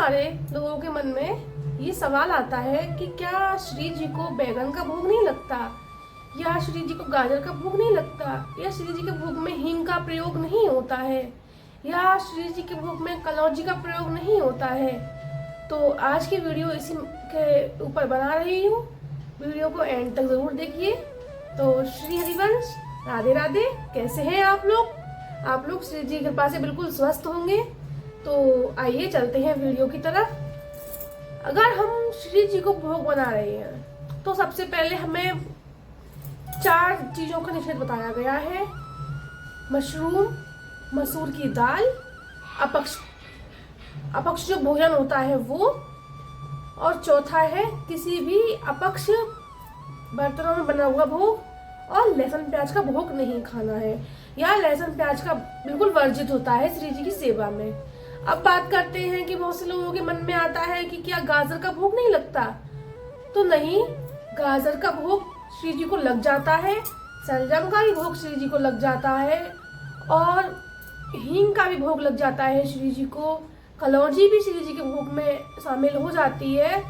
सारे लोगों के मन में ये सवाल आता है कि क्या श्री जी को बैगन का भोग नहीं लगता, या श्री जी को गाजर का भोग नहीं लगता, या श्री जी के भोग में हींग का प्रयोग नहीं होता है, या श्री जी के भोग में कलौजी का प्रयोग नहीं होता है। तो आज की वीडियो इसी के ऊपर बना रही हूँ, वीडियो को एंड तक जरूर देखिए। तो श्री हरिवंश, राधे राधे। कैसे हैं आप लोग? आप लोग श्री जी की कृपा से बिल्कुल स्वस्थ होंगे। तो आइए चलते हैं वीडियो की तरफ। अगर हम श्री जी को भोग बना रहे हैं तो सबसे पहले हमें 4 चीजों का निषेध बताया गया है। मशरूम, मसूर की दाल, अपक्ष जो भोजन होता है वो, और चौथा है किसी भी अपक्ष बर्तनों में बना हुआ भोग, और लहसुन प्याज का भोग नहीं खाना है, या लहसुन प्याज का बिल्कुल वर्जित होता है श्री जी की सेवा में। अब बात करते हैं कि बहुत से लोगों के मन में आता है कि क्या गाजर का भोग नहीं लगता? तो नहीं, गाजर का भोग श्री जी को लग जाता है, शलजम का भी भोग श्री जी को लग जाता है, और हींग का भी भोग लग जाता है श्री जी को। कलौजी भी श्री जी के भोग में शामिल हो जाती है।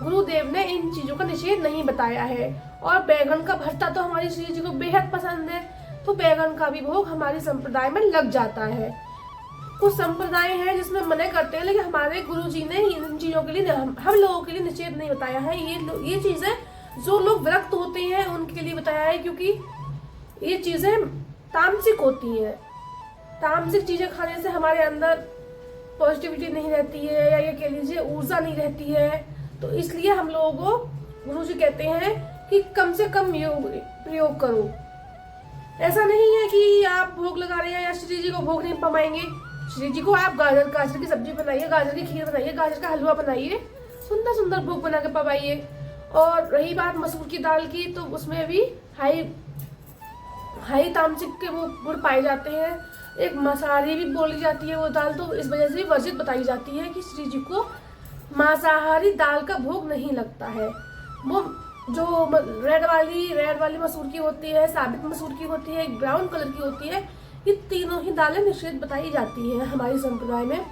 गुरुदेव ने इन चीजों का निषेध नहीं बताया है। और बैगन का भरता तो हमारी श्री जी को बेहद पसंद है, तो बैगन का भी भोग हमारी संप्रदाय में लग जाता है। कुछ संप्रदाय है जिसमें मना करते हैं, लेकिन हमारे गुरु जी ने इन चीजों के लिए हम लोगों के लिए निषेध नहीं बताया है। ये चीजें जो लोग विरक्त होते हैं उनके लिए बताया है, क्योंकि ये चीजें तामसिक होती हैं। तामसिक चीजें खाने से हमारे अंदर पॉजिटिविटी नहीं रहती है, या ये कह लीजिए ऊर्जा नहीं रहती है। तो इसलिए हम लोगों को गुरु जी कहते हैं कि कम से कम प्रयोग करो। ऐसा नहीं है कि आप भोग लगा रहे हैं या श्री जी को भोग नहीं पवाएंगे। श्री जी को आप गाजर की सब्जी बनाइए, गाजर की खीर बनाइए, गाजर का हलवा बनाइए, सुंदर सुंदर भोग बना के पवाइए। और रही बात मसूर की दाल की, तो उसमें भी हाई तामसिक के वो गुण पाए जाते हैं। एक मांसाहारी भी बोली जाती है वो दाल, तो इस वजह से भी वर्जित बताई जाती है कि श्री जी को मांसाहारी दाल का भोग नहीं लगता है। वो जो रेड वाली मसूर की होती है, साबित मसूर की होती है, ब्राउन कलर की होती है, ये तीनों ही दालें निषेध बताई जाती हैं हमारी संप्रदाय में।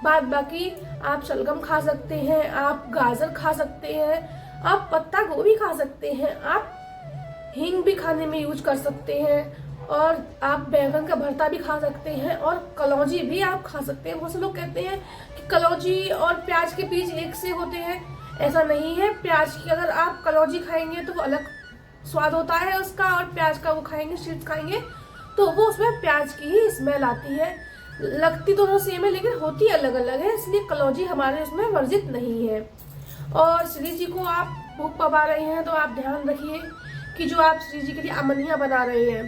बाकी आप शलगम खा सकते हैं, आप गाजर खा सकते हैं, आप पत्ता गोभी खा सकते हैं, आप हींग भी खाने में यूज कर सकते हैं, और आप बैंगन का भरता भी खा सकते हैं, और कलौजी भी आप खा सकते हैं। बहुत से लोग कहते हैं कि कलौजी और प्याज के बीज एक से होते हैं। ऐसा नहीं है। प्याज की अगर आप कलौजी खाएंगे तो वो अलग स्वाद होता है उसका, और प्याज का वो खाएंगे, शीट्स खाएंगे, तो वो उसमें प्याज की ही स्मेल आती है। लगती दोनों सेम है लेकिन होती अलग अलग है, इसलिए कलौजी हमारे उसमें वर्जित नहीं है। और श्री जी को आप भोग पवा रहे हैं तो आप ध्यान रखिए कि जो आप श्री जी के लिए अमनिया बना रहे हैं,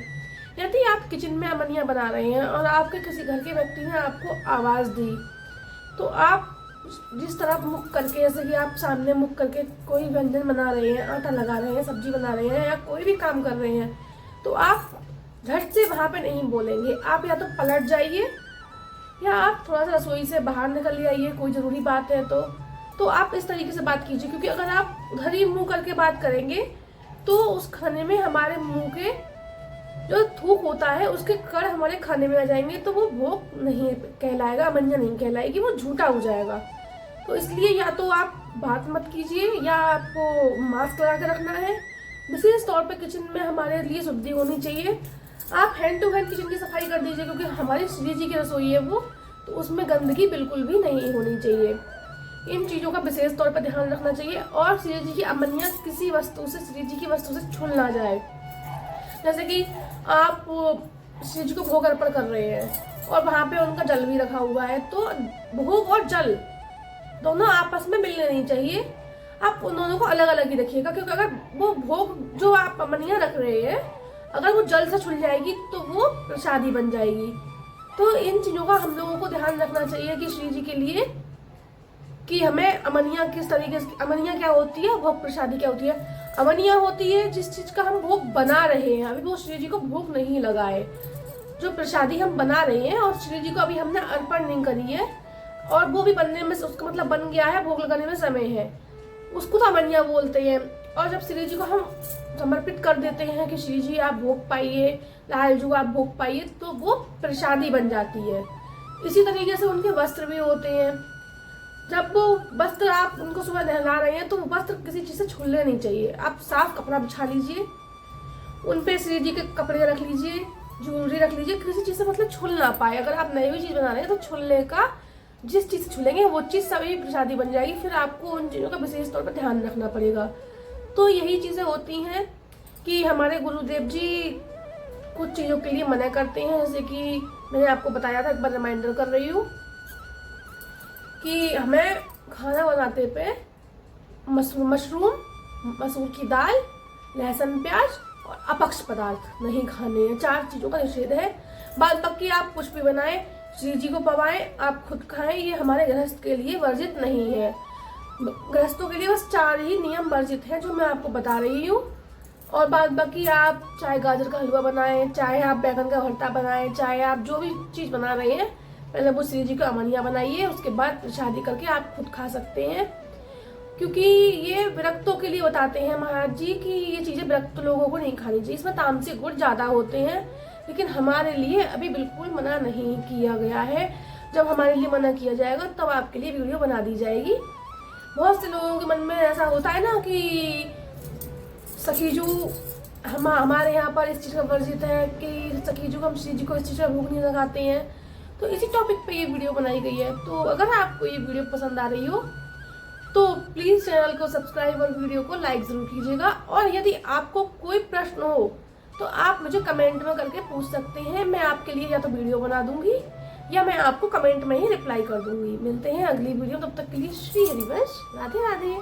यदि आप किचन में अमनिया बना रहे हैं और आपके किसी घर के व्यक्ति ने आपको आवाज दी, तो आप जिस तरफ मुख करके, जैसे कि आप सामने मुख करके कोई व्यंजन बना रहे हैं, आटा लगा रहे हैं, सब्जी बना रहे हैं, या कोई भी काम कर रहे हैं, तो आप झट से वहां पे नहीं बोलेंगे। आप या तो पलट जाइए, या आप थोड़ा सा रसोई से बाहर निकल आइए, कोई जरूरी बात है तो आप इस तरीके से बात कीजिए। क्योंकि अगर आप उधर ही मुंह करके बात करेंगे तो उस खाने में हमारे मुंह के जो थूक होता है उसके कण हमारे खाने में आ जाएंगे, तो वो भोग नहीं कहलाएगा, अमनिया नहीं कहलाएगी, वो झूठा हो जाएगा। तो इसलिए या तो आप बात मत कीजिए, या आपको मास्क लगा के रखना है। विशेष तौर पे किचन में हमारे लिए शुद्धि होनी चाहिए। आप हैंड टू हैंड किचन की सफाई कर दीजिए, क्योंकि हमारी श्री जी की रसोई है वो, तो उसमें गंदगी बिल्कुल भी नहीं होनी चाहिए। इन चीजों का विशेष तौर पर ध्यान रखना चाहिए। और श्री जी की अमनिया किसी वस्तु से, श्री जी की वस्तु से छूल ना जाए। जैसे कि आप श्री जी को भोग अर्पण कर रहे हैं और वहां पे उनका जल भी रखा हुआ है, तो भोग और जल दोनों आपस में मिलने नहीं चाहिए। आप उन दोनों को अलग अलग ही रखिएगा, क्योंकि अगर वो भोग जो आप अमनिया रख रहे हैं, अगर वो जल से छुल जाएगी तो वो प्रसादी बन जाएगी। तो इन चीजों का हम लोगों को ध्यान रखना चाहिए कि श्री जी के लिए कि हमें अमनिया किस तरीके से, अमनिया क्या होती है, भोग प्रसादी क्या होती है। अमनिया होती है जिस चीज का हम भोग बना रहे हैं, अभी वो श्री जी को भोग नहीं लगा है। जो प्रसादी हम बना रहे हैं और श्री जी को अभी हमने अर्पण नहीं करी है, और वो भी बनने में, उसका मतलब बन गया है, भोग लगाने में समय है, उसको तो अमनिया बोलते हैं। और जब श्री जी को हम समर्पित कर देते हैं कि श्री जी आप भोग पाइए, लाल जू आप भोग पाइए, तो वो प्रसादी बन जाती है। इसी तरीके से उनके वस्त्र भी होते हैं। जब वो वस्त्र आप उनको सुबह नहला रहे हैं तो वो वस्त्र किसी चीज से छूलने नहीं चाहिए। आप साफ कपड़ा बिछा लीजिए, उन पे श्री जी के कपड़े रख लीजिए, ज्वेलरी रख लीजिए, किसी चीज से मतलब छूल ना पाए। अगर आप नई भी चीज बना रहे हैं तो छूलने का, जिस चीज से छूलेंगे वो चीज सभी प्रसादी बन जाएगी। फिर आपको उन चीजों का विशेष तौर पर ध्यान रखना पड़ेगा। तो यही चीजें होती हैं कि हमारे गुरुदेव जी कुछ चीजों के लिए मना करते हैं। जैसे कि मैंने आपको बताया था, एक बार रिमाइंडर कर रही हूँ कि हमें खाना बनाते पे मशरूम, मसूर की दाल, लहसुन, प्याज और अपक्ष पदार्थ नहीं खाने हैं। 4 चीजों का निषेध है। बाद बाकी आप कुछ भी बनाएं, श्री जी को पवाएं, आप खुद खाएं, ये हमारे गृहस्थ के लिए वर्जित नहीं है। गृहस्थों के लिए बस 4 ही नियम वर्जित हैं जो मैं आपको बता रही हूँ। और बाद बाकी आप चाहे गाजर का हलवा बनाएं, चाहे आप बैगन का भरता बनाएं, चाहे आप जो भी चीज बना रहे हैं, पहले वो श्री जी को अमनिया बनाइए, उसके बाद प्रसादी करके आप खुद खा सकते हैं। क्योंकि ये विरक्तों के लिए बताते हैं महाराज जी कि ये चीजें विरक्त लोगों को नहीं खानी चाहिए, इसमें तामसिक गुण ज्यादा होते हैं। लेकिन हमारे लिए अभी बिल्कुल मना नहीं किया गया है। जब हमारे लिए मना किया जाएगा तब आपके लिए वीडियो बना दी जाएगी। बहुत से लोगों के मन में ऐसा होता है ना कि सखीजू हमारे यहाँ पर इस चीज का वर्जित है कि सखीजू हम श्री जी को इस चीज का भोग नहीं लगाते हैं। तो इसी टॉपिक पे ये वीडियो बनाई गई है। तो अगर आपको ये वीडियो पसंद आ रही हो तो प्लीज चैनल को सब्सक्राइब और वीडियो को लाइक जरूर कीजिएगा। और यदि आपको कोई प्रश्न हो तो आप मुझे कमेंट में करके पूछ सकते हैं। मैं आपके लिए या तो वीडियो बना दूंगी या मैं आपको कमेंट में ही रिप्लाई कर दूंगी। मिलते हैं अगली वीडियो, तब तक के लिए श्री हरिवंश, राधे राधे।